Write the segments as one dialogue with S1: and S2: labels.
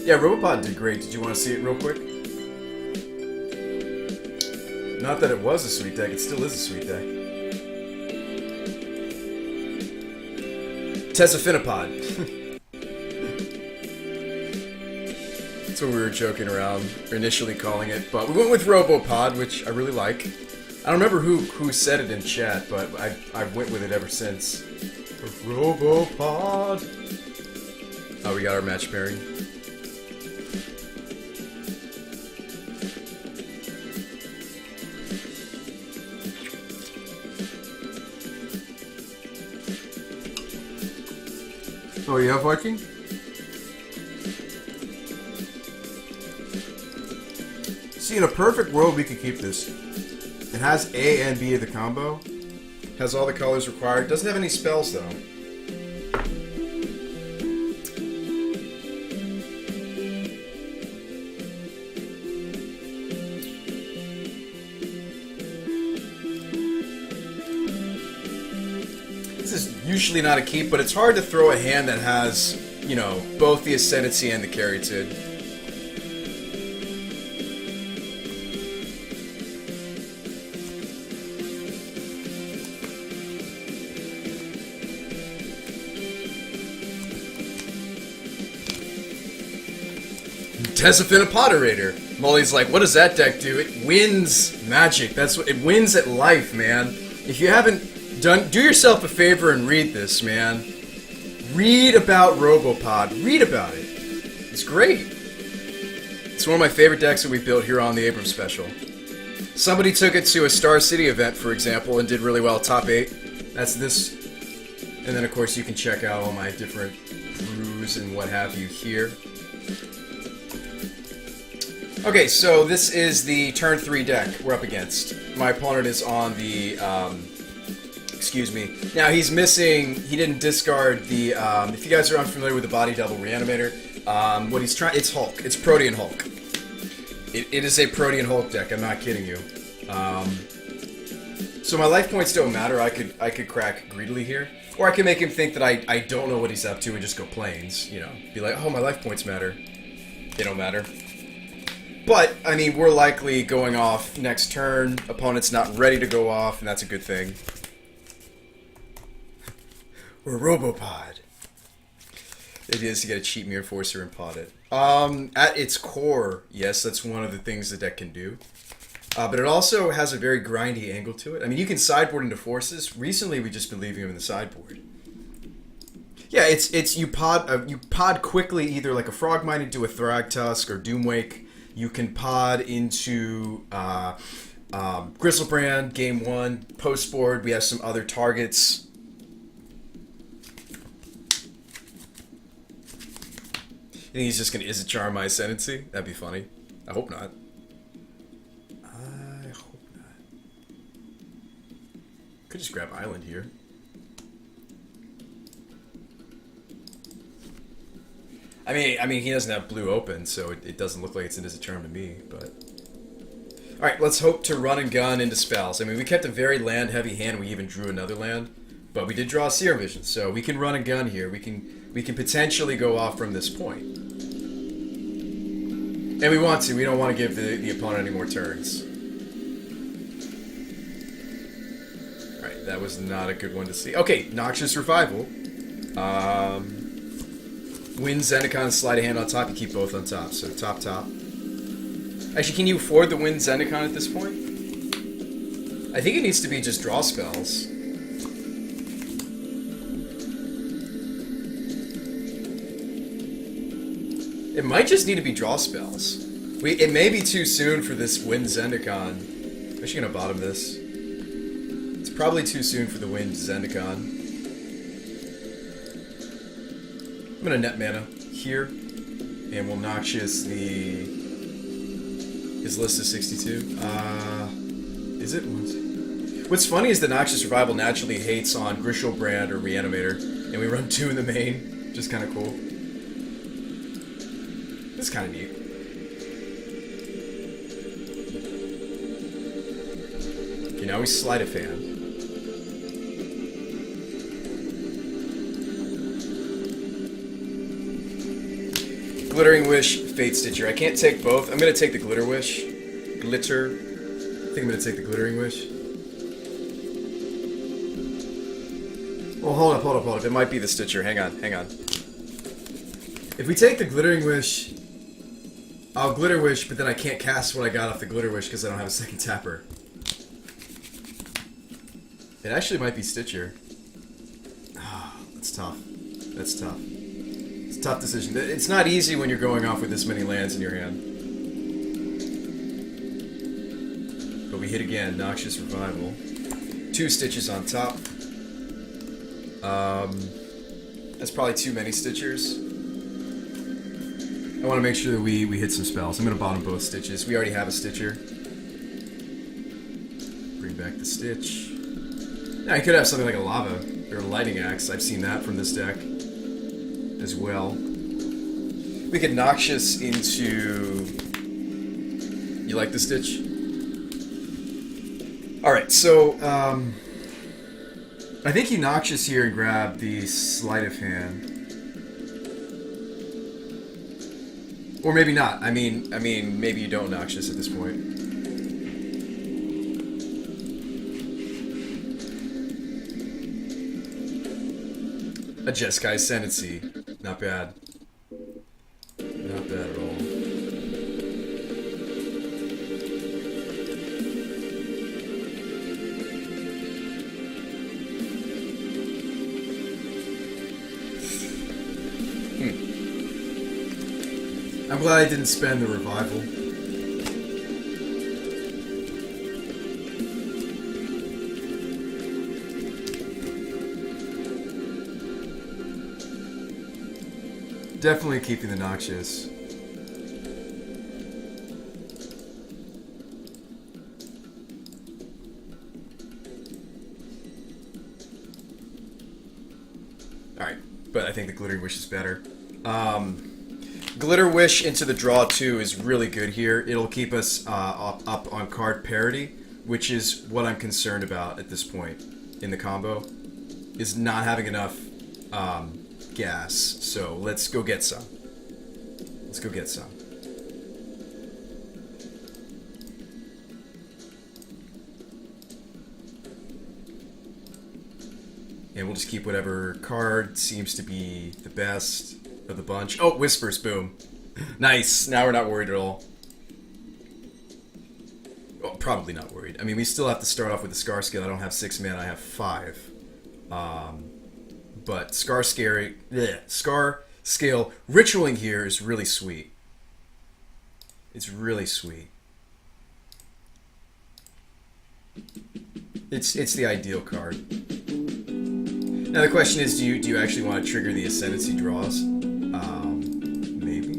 S1: Yeah, Robopod did great. Did you want to see it real quick? Not that it was a sweet deck, it still is a sweet deck. Tesafinapod. That's what we were joking around, or initially calling it, but we went with Robopod, which I really like. I don't remember who said it in chat, but I went with it ever since. Robopod. Oh, we got our match pairing. Oh, you have Viking? See, in a perfect world, we could keep this. It has A and B of the combo. Has all the colors required. Doesn't have any spells, though. This is usually not a keep, but it's hard to throw a hand that has, you know, both the Ascendancy and the Caryatid. Tesafinapoderator. Molly's like, what does that deck do? It wins Magic. That's what it wins at life, man. If you haven't do yourself a favor and read this, man. Read about Robopod. Read about it. It's great. It's one of my favorite decks that we built here on the Abrams Special. Somebody took it to a Star City event, for example, and did really well, top 8. That's this. And then, of course, you can check out all my different brews and what have you here. Okay, so this is the turn 3 deck we're up against. My opponent is on the, excuse me. Now, he's missing, he didn't discard the, if you guys are unfamiliar with the Body Double Reanimator, what he's trying, it's Hulk. It's Protean Hulk. It is a Protean Hulk deck, I'm not kidding you. So my life points don't matter, I could crack greedily here. Or I can make him think that I don't know what he's up to and just go plains, you know. Be like, oh, my life points matter. They don't matter. But, I mean, we're likely going off next turn. Opponent's not ready to go off, and that's a good thing. We're Robopod. The idea is to get a cheap Mirror Forcer and pod it. At its core, yes, that's one of the things the deck can do. But it also has a very grindy angle to it. I mean, you can sideboard into forces. Recently, we've just been leaving them in the sideboard. Yeah, it's you pod quickly either like a Frogmine into a Thragtusk or Doomwake. You can pod into Griselbrand, game 1. Post-board, we have some other targets. You think he's just going to Is It Charm my Ascendancy? That'd be funny. I hope not. I hope not. Could just grab Island here. I mean, he doesn't have blue open, so it doesn't look like it's in his turn to me, but... Alright, let's hope to run and gun into spells. I mean, we kept a very land-heavy hand, we even drew another land, but we did draw a Seer Vision, so we can run and gun here. We can potentially go off from this point. And we want to. We don't want to give the opponent any more turns. Alright, that was not a good one to see. Okay, Noxious Revival. Win Zendikon, slide a hand on top, you keep both on top, so top. Actually, can you afford the Win Zendikon at this point? I think it needs to be just draw spells. It might just need to be draw spells. It may be too soon for this Win Zendikon. I'm actually gonna bottom this. It's probably too soon for the Win Zendikon. I'm gonna net mana here, and we'll Noxious his list is 62. Is it? What's funny is the Noxious Revival naturally hates on Griselbrand or Reanimator, and we run 2 in the main, which is kind of cool. It's kind of neat. Okay, now we Sleight of Hand. Glittering Wish, Fate Stitcher. I can't take both. I'm gonna take the Glitter Wish. Glitter. I think I'm gonna take the Glittering Wish. Well, hold up. It might be the Stitcher. Hang on. If we take the Glittering Wish, I'll Glitter Wish, but then I can't cast what I got off the Glitter Wish because I don't have a second tapper. It actually might be Stitcher. Ah, that's tough. It's a tough decision. It's not easy when you're going off with this many lands in your hand. But we hit again. Noxious Revival. 2 Stitches on top. That's probably too many Stitchers. I want to make sure that we hit some spells. I'm going to bottom both Stitches. We already have a Stitcher. Bring back the Stitch. Now, you could have something like a Lava or a Lightning Axe. I've seen that from this deck as well. We could Noxious into... You like the Stitch? Alright, so, I think you Noxious here and grab the Sleight of Hand. Or maybe not. I mean, maybe you don't Noxious at this point. A Jeskai Ascendancy. Not bad. Not bad at all. I'm glad I didn't spend the Revival. Definitely keeping the Noxious. Alright, but I think the Glittering Wish is better. Glitter Wish into the draw 2 is really good here. It'll keep us up on card parity, which is what I'm concerned about at this point in the combo, is not having enough gas. So let's go get some. Let's go get some. And we'll just keep whatever card seems to be the best of the bunch. Oh, Whispers, boom. Nice. Now we're not worried at all. Well, probably not worried. I mean, we still have to start off with the Scar Scale. I don't have 6 mana, I have 5. But Scar Scale Ritualing here is really sweet. It's really sweet. It's the ideal card. Now the question is, do you actually want to trigger the Ascendancy draws? Maybe.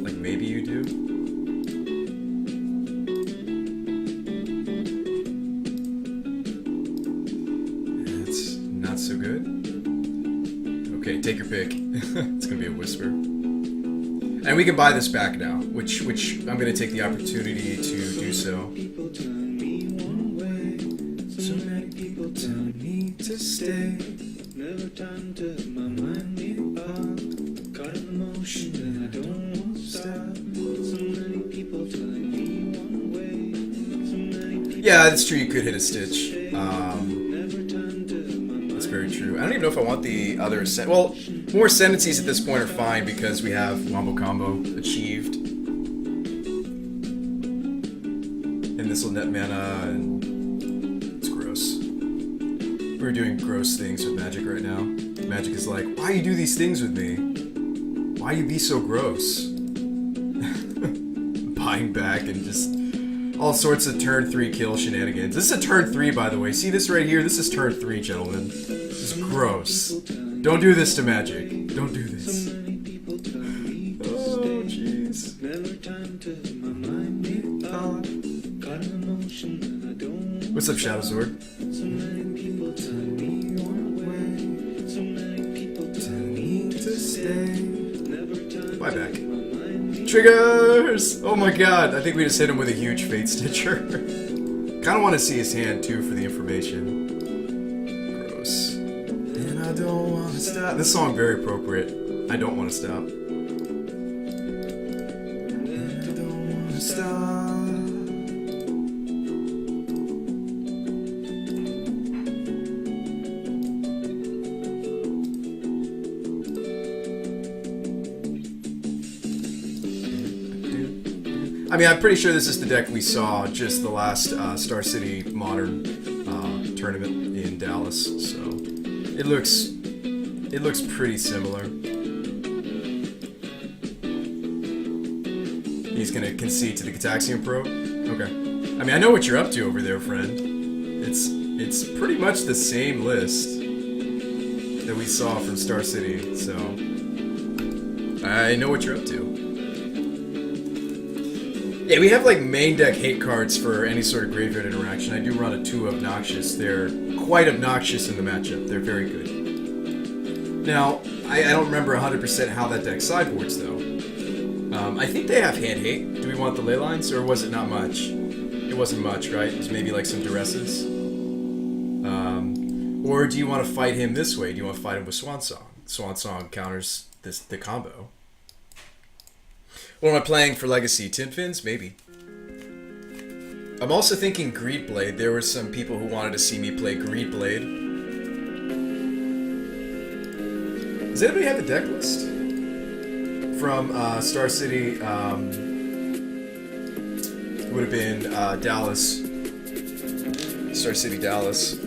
S1: Like maybe you do. It's not so good. Okay, take your pick. It's gonna be a Whisper. And we can buy this back now, which I'm gonna take the opportunity to do so. To stay. Never time to my mind me apart. Caught in the motion and I don't want to stop. So many people telling me one way. So many people. Yeah, that's true. You could hit a Stitch. That's very true. I don't even know if I want the other well, more Ascendancies at this point are fine because we have Wombo Combo achieved. And this will net mana and we're doing gross things with Magic right now. Magic is like, why you do these things with me? Why you be so gross? Buying back and just all sorts of turn 3 kill shenanigans. This is a turn 3, by the way. See this right here? This is turn 3, gentlemen. This is gross. Don't do this to Magic. Don't do this. Oh, jeez. What's up, Shadow Sword? Buy back. Triggers! Oh my god, I think we just hit him with a huge Fate Stitcher. Kinda want to see his hand too for the information. Gross. And I don't want to stop. This song very appropriate. I don't want to stop. I mean, I'm pretty sure this is the deck we saw just the last Star City Modern tournament in Dallas. So it looks pretty similar. He's gonna concede to the Cataxian Pro. Okay. I mean, I know what you're up to over there, friend. It's pretty much the same list that we saw from Star City. So I know what you're up to. Yeah, we have like main deck hate cards for any sort of graveyard interaction. I do run a 2 Obnoxious. They're quite obnoxious in the matchup. They're very good. Now, I don't remember 100% how that deck sideboards though. I think they have hand hate. Do we want the ley lines, or was it not much? It wasn't much, right? It was maybe like some duresses. Or do you want to fight him this way? Do you want to fight him with Swan Song? Swan Song counters the combo. What am I playing for Legacy? Tin Fins? Maybe. I'm also thinking Greed Blade. There were some people who wanted to see me play Greed Blade. Does anybody have the deck list? From Star City, it would have been Dallas. Star City, Dallas. I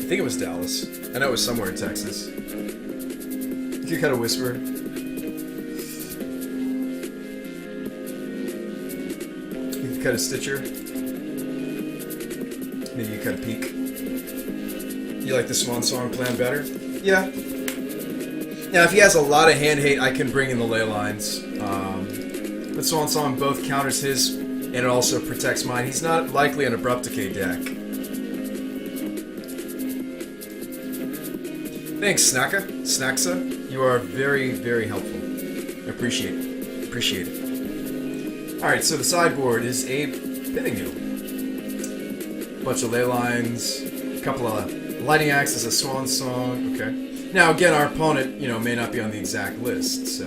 S1: think it was Dallas. I know it was somewhere in Texas. You could kind of whisper. You could cut a Stitcher. Maybe you cut a Peak. You like the Swan Song plan better? Yeah. Now, if he has a lot of hand hate, I can bring in the ley lines. But Swan Song both counters his, and it also protects mine. He's not likely an Abrupt Decay deck. Thanks, Snaxa. You are very, very helpful. I appreciate it. Appreciate it. Alright, so the sideboard is a Pithing Needle. Bunch of ley lines, a couple of Lightning Axes, a Swan Song, okay. Now, again, our opponent, may not be on the exact list, so...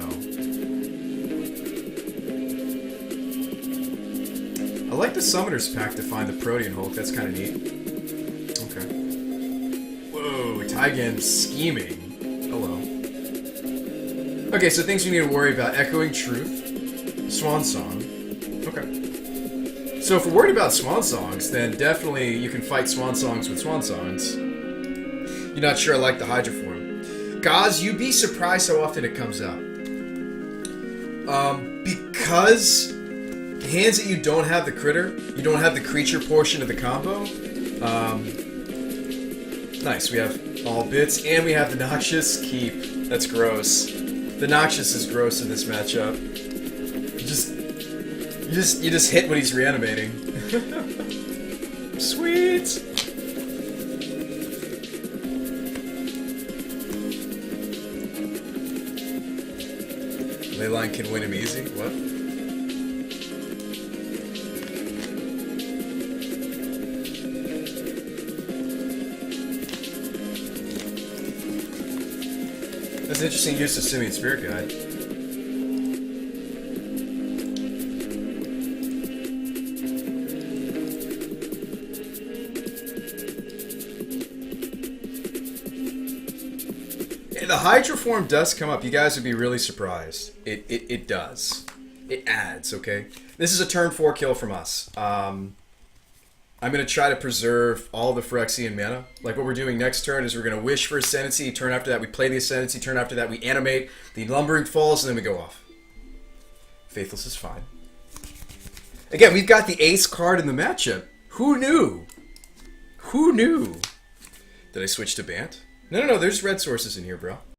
S1: I like the Summoner's Pack to find the Protean Hulk. That's kind of neat. Okay. Whoa, Taigen scheming. Hello. Okay, so things we need to worry about. Echoing Truth. Swan Song. Okay. So if we're worried about Swan Songs, then definitely you can fight Swan Songs with Swan Songs. You're not sure I like the Hydra form. Gaz, you'd be surprised how often it comes out. Because hands that you don't have the critter, you don't have the creature portion of the combo. Nice, we have all bits, and we have the Noxious Keep. That's gross. The Noxious is gross in this matchup. You just hit when he's reanimating. Sweet. Leyline can win him easy. What? That's an interesting use of Simian Spirit Guide. The Hydra form does come up. You guys would be really surprised. It does. It adds, okay? This is a turn 4 kill from us. I'm going to try to preserve all the Phyrexian mana. Like what we're doing next turn is we're going to wish for Ascendancy. Turn after that, we play the Ascendancy. Turn after that, we animate. The Lumbering falls, and then we go off. Faithless is fine. Again, we've got the ace card in the matchup. Who knew? Who knew? Did I switch to Bant? No, there's red sources in here, bro.